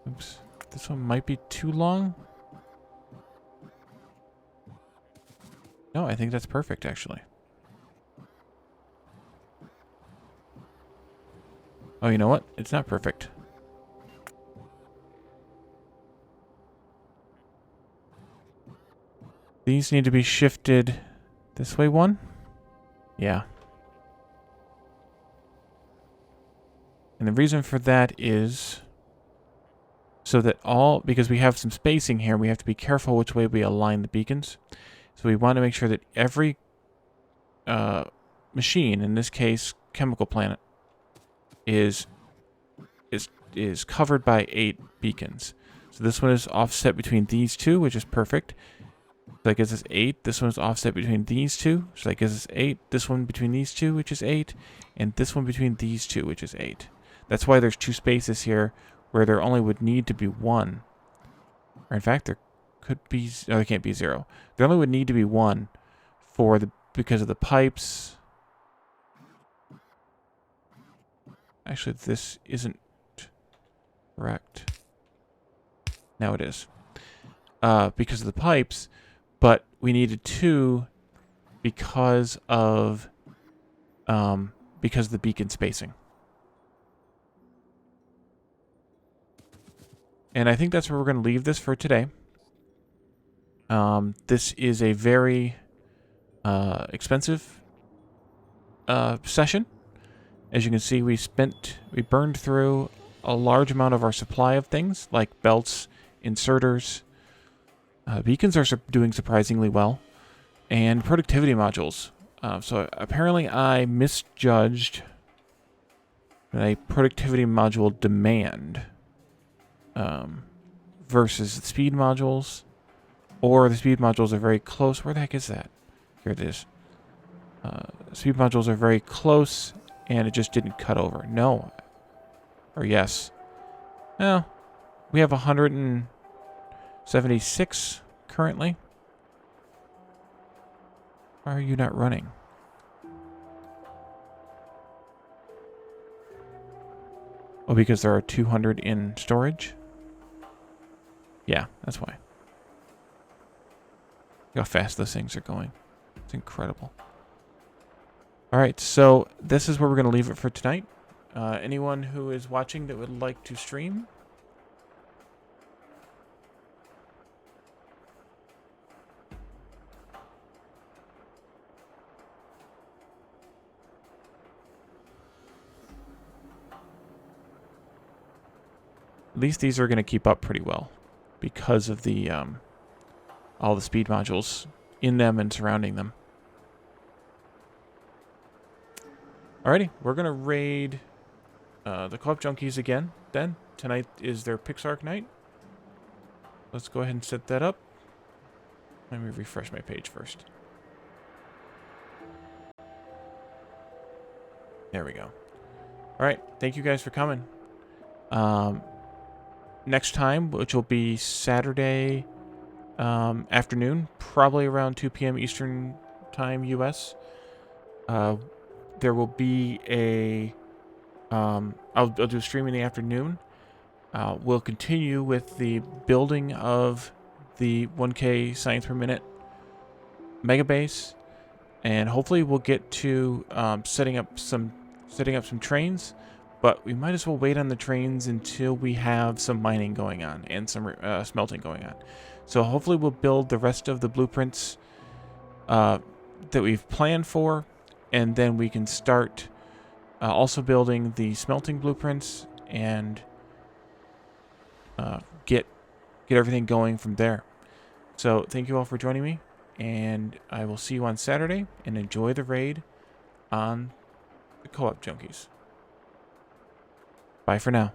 Oops. This one might be too long. No, I think that's perfect, actually. Oh, you know what? It's not perfect. These need to be shifted this way 1. Yeah. And the reason for that is so that because we have some spacing here, we have to be careful which way we align the beacons. So we want to make sure that every machine, in this case, chemical plant, is covered by 8 beacons. So this one is offset between these 2, which is perfect. So that gives us 8. This one is offset between these 2, so that gives us 8. This one between these 2, which is 8. And this one between these 2, which is 8. That's why there's 2 spaces here where there only would need to be 1. Or in fact, there could be... No, there can't be 0. There only would need to be 1 because of the pipes. Actually, this isn't Correct. Now it is. Because of the pipes, but we needed 2 because of the beacon spacing. And I think that's where we're going to leave this for today. This is a very expensive session. As you can see, we burned through a large amount of our supply of things, like belts, inserters. Beacons are doing surprisingly well. And productivity modules. So apparently I misjudged a productivity module demand versus the speed modules. Or the speed modules are very close. Where the heck is that? Here it is. Speed modules are very close, and it just didn't cut over. No. Or yes. No. We have 176 currently. Why are you not running? Oh, because there are 200 in storage? Yeah, that's why. Look how fast those things are going. It's incredible. Alright, so this is where we're going to leave it for tonight. Anyone who is watching that would like to stream? At least these are going to keep up pretty well because of the all the speed modules in them and surrounding them. Alrighty, we're going to raid the Co-op Junkies again then. Tonight is their Pixark night. Let's go ahead and set that up. Let me refresh my page first. There we go. Alright, thank you guys for coming. Next time, which will be Saturday afternoon, probably around 2 p.m. Eastern Time, U.S., there will be a... I'll do a stream in the afternoon. We'll continue with the building of the 1K science per minute megabase, and hopefully we'll get to setting up some trains. But we might as well wait on the trains until we have some mining going on and some smelting going on. So hopefully we'll build the rest of the blueprints that we've planned for, and then we can start also building the smelting blueprints and get everything going from there. So thank you all for joining me, and I will see you on Saturday, and enjoy the raid on the Co-op Junkies. Bye for now.